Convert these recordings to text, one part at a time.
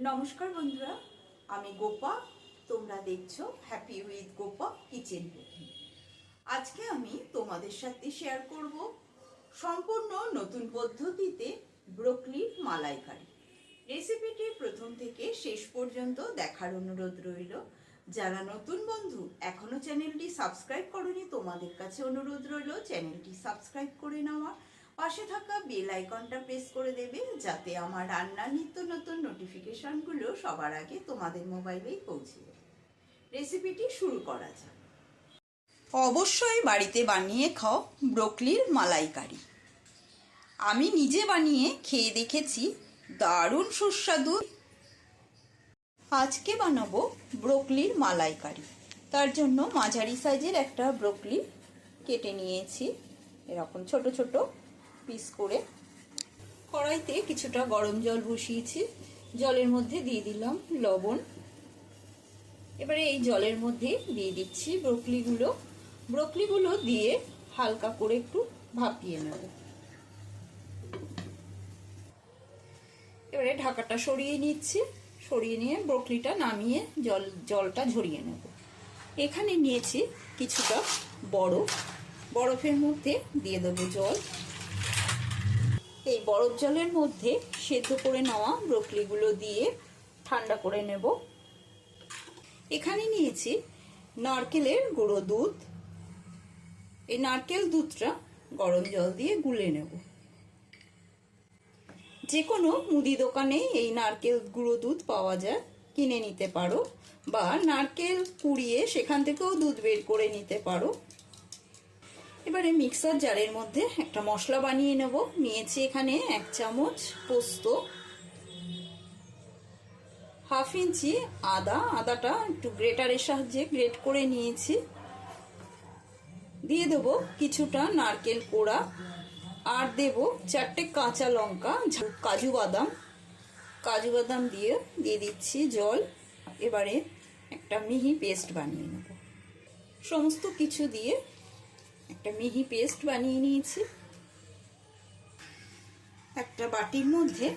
নমস্কার বন্ধুরা, আমি গোপা। তোমরা দেখছো happy with Gopa kitchen cooking. আজকে আমি তোমাদের সাথে শেয়ার করব সম্পূর্ণ নতুন পদ্ধতিতে ব্রোকলির মালাইকারি। রেসিপিটি প্রথম থেকে শেষ পর্যন্ত দেখার অনুরোধ রইল। যারা নতুন বন্ধু এখনো চ্যানেলটি সাবস্ক্রাইব করনি, তোমাদের কাছে অনুরোধ রইল চ্যানেলটি সাবস্ক্রাইব করে নেওয়া, পাশে থাকা বেল আইকনটা প্রেস করে দেবে, যাতে আমার রান্নার নিত্য নতুন নোটিফিকেশনগুলো সবার আগে তোমাদের মোবাইলেই পৌঁছে যায়। রেসিপিটি শুরু করা যাক। অবশ্যই বাড়িতে বানিয়ে খাও ব্রোকলির মালাইকারি। আমি নিজে বানিয়ে খেয়ে দেখেছি, দারুণ সুস্বাদু। আজকে বানাবো ব্রোকলির মালাইকারি। তার জন্য মাঝারি সাইজের একটা ব্রোকলি কেটে নিয়েছি, এরকম ছোট ছোট পিস করে। কড়াইতে কিছুটা গরম জল বসিয়েছি, জলের মধ্যে দিয়ে দিলাম লবণ। এবারে এই জলের মধ্যে দিয়ে দিচ্ছি ব্রোকলিগুলো দিয়ে হালকা করে একটু ভাপিয়ে নেব। এবারে ঢাকাটা সরিয়ে নিচ্ছি, সরিয়ে নিয়ে ব্রোকলিটা নামিয়ে জলটা ঝরিয়ে নেব। এখানে নিয়েছি কিছুটা বরফের মধ্যে দিয়ে দেবো জল। এই বরফ জলের মধ্যে সেদ্ধ করে নেওয়া ব্রোকলিগুলো দিয়ে ঠান্ডা করে নেব। এখানে নিয়েছি নারকেলের গুঁড়ো দুধ। এই নারকেল দুধটা গরম জল দিয়ে গুলে নেব। যে কোনো মুদি দোকানে এই নারকেল গুঁড়ো দুধ পাওয়া যায়, কিনে নিতে পারো, বা নারকেল কুড়িয়ে সেখান থেকেও দুধ বের করে নিতে পারো। এবারে মিক্সার জারের মধ্যে একটা মশলা বানিয়ে নেব। নিয়েছি এখানে 1 চামচ পোস্ত, হাফ ইঞ্চি আদাটা একটু গ্রেটারের সাহায্যে গ্রেট করে নিয়েছি। দিয়ে দেব কিছুটা নারকেল কোড়া, আর দেব 4টে কাঁচা লঙ্কা, কাজু বাদাম দিয়ে দিচ্ছি জল। এবারে একটা মিহি পেস্ট বানিয়ে নেব। সমস্ত কিছু দিয়ে একটা মিহি পেস্ট বানিয়ে নিয়েছি। একটা বাটির মধ্যে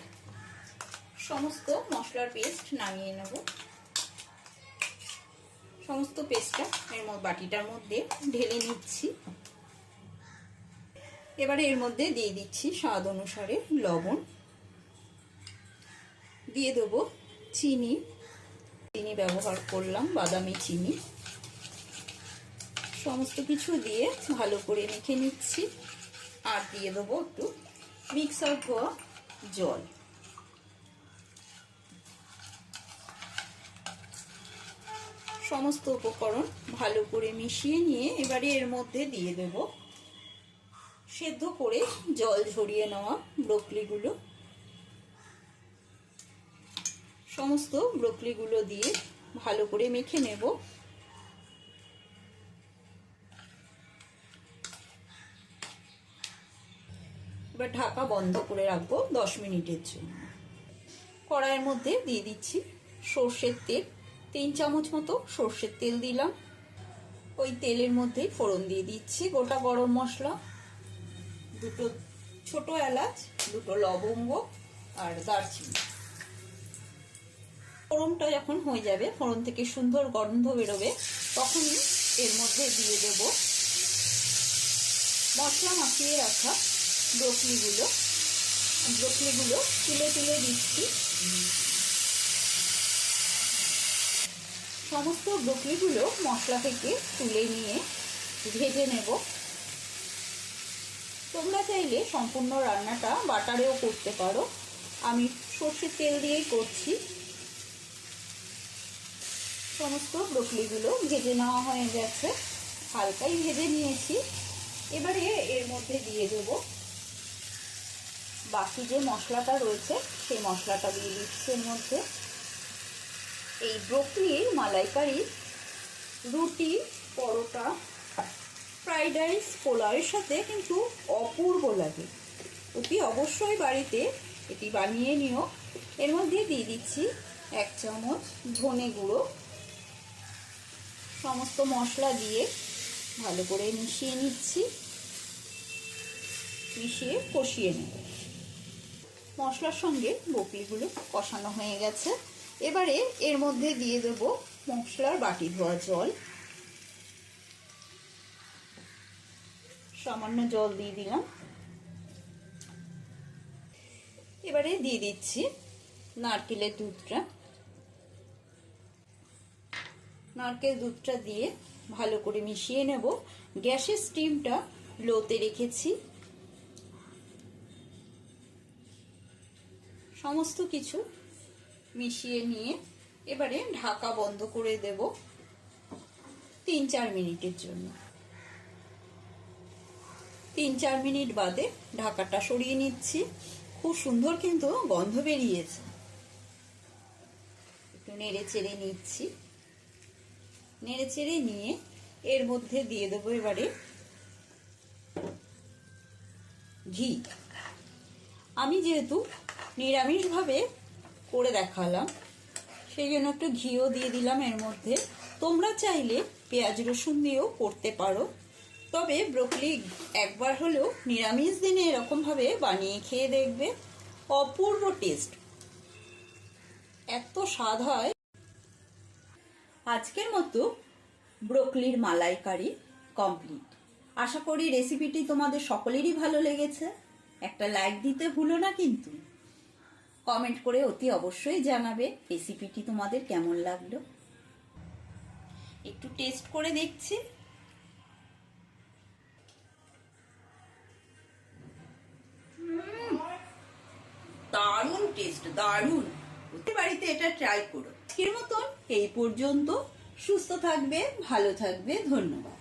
সমস্ত মশলার পেস্ট নামিয়ে নেব। সমস্ত পেস্টটা বাটিটার মধ্যে ঢেলে নিচ্ছি। এবারে এর মধ্যে দিয়ে দিচ্ছি স্বাদ অনুসারে লবণ, দিয়ে দেবো চিনি ব্যবহার করলাম, বাদামি চিনি। সমস্ত কিছু দিয়ে ভালো করে মেখে নিচ্ছি। আর দিয়ে দেবো একটু মিক্সার হওয়া জল। সমস্ত উপকরণ ভালো করে মিশিয়ে নিয়ে এবারে এর মধ্যে দিয়ে দেব সেদ্ধ করে জল ঝরিয়ে নেওয়া ব্রোকলিগুলো। সমস্ত ব্রোকলিগুলো দিয়ে ভালো করে মেখে নেব। এবার ঢাকা বন্ধ করে রাখবো 10 মিনিটের জন্য। কড়াইয়ের মধ্যে দিয়ে দিচ্ছি সর্ষের তেল, 3 চামচ মতো সর্ষের তেল দিলাম। ওই তেলের মধ্যেই ফোড়ন দিয়ে দিচ্ছি গোটা গরম মশলা, 2 ছোট এলাচ, 2 লবঙ্গ আর দারচিনি। ফোড়নটা যখন হয়ে যাবে, ফোড়ন থেকে সুন্দর গন্ধ বেরোবে, তখনই এর মধ্যে দিয়ে দেব মশলা মাখিয়ে রাখা ব্রোকলিগুলো তুলে দিচ্ছি। সমস্ত ব্রোকলিগুলো মশলা থেকে তুলে নিয়ে ভেজে নেব। তোমরা চাইলে সম্পূর্ণ রান্নাটা বাটারেও করতে পারো, আমি সর্ষের তেল দিয়েই করছি। সমস্ত ব্রোকলিগুলো ভেজে নেওয়া হয়ে গেছে, হালকাই ভেজে নিয়েছি। এবারে এর মধ্যে দিয়ে দেব বাকি যে মশলাটা রয়েছে, সেই মশলাটা দিয়ে দিচ্ছি এর মধ্যে। এই ব্রোকলির মালাইকারি রুটি, পরোটা, ফ্রাইড রাইস, পোলাওয়ের সাথে কিন্তু অপূর্ব লাগে। অতি অবশ্যই বাড়িতে এটি বানিয়ে নিও। এর মধ্যে দিয়ে দিচ্ছি 1 চামচ ধনে গুঁড়ো। সমস্ত মশলা দিয়ে ভালো করে মিশিয়ে নিচ্ছি, মিশিয়ে কষিয়ে নেব। মশলার সঙ্গে ব্রোকলিগুলো কষানো হয়ে গেছে। এবারে এর মধ্যে দিয়ে দেব মশলার বাটি ধোয়া জল। সামান্য জল দিয়ে দিলাম। এবারে দিয়ে দিচ্ছি নারকেলের দুধটা। নারকেল দুধটা দিয়ে ভালো করে মিশিয়ে নেব। গ্যাসের স্টিমটা লোতে রেখেছি। সমস্ত কিছু মিশিয়ে নিয়ে এবারে ঢাকা বন্ধ করে দেব 3-4 মিনিটের জন্য। 3-4 মিনিট বাদে ঢাকাটা সরিয়ে নিচ্ছি। খুব সুন্দর কিন্তু গন্ধ বেরিয়েছে। একটু নেড়ে চেড়ে নিচ্ছি। নেড়ে চেড়ে নিয়ে এর মধ্যে দিয়ে দেবো এবারে ঘি। আমি যেহেতু নিরামিষভাবে করে দেখালাম, সেই জন্য একটু ঘিও দিয়ে দিলাম এর মধ্যে। তোমরা চাইলে পেঁয়াজ রসুন দিয়েও করতে পারো, তবে ব্রোকলি একবার হলেও নিরামিষ দিনে এরকমভাবে বানিয়ে খেয়ে দেখবে, অপূর্ব টেস্ট, এত স্বাদ হয়। আজকের মতো ব্রোকলির মালাইকারি কমপ্লিট। আশা করি রেসিপিটি তোমাদের সকলেরই ভালো লেগেছে। একটা লাইক দিতে ভুলো না কিন্তু। কমেন্ট করে অতি অবশ্যই জানাবে রেসিপিটি তোমাদের কেমন লাগলো। একটু টেস্ট করে দেখছি। দারুণ টেস্ট, দারুণ। বাড়িতে এটা ট্রাই করো। আজকের মতন এই পর্যন্ত। সুস্থ থাকবে, ভালো থাকবে, ধন্যবাদ।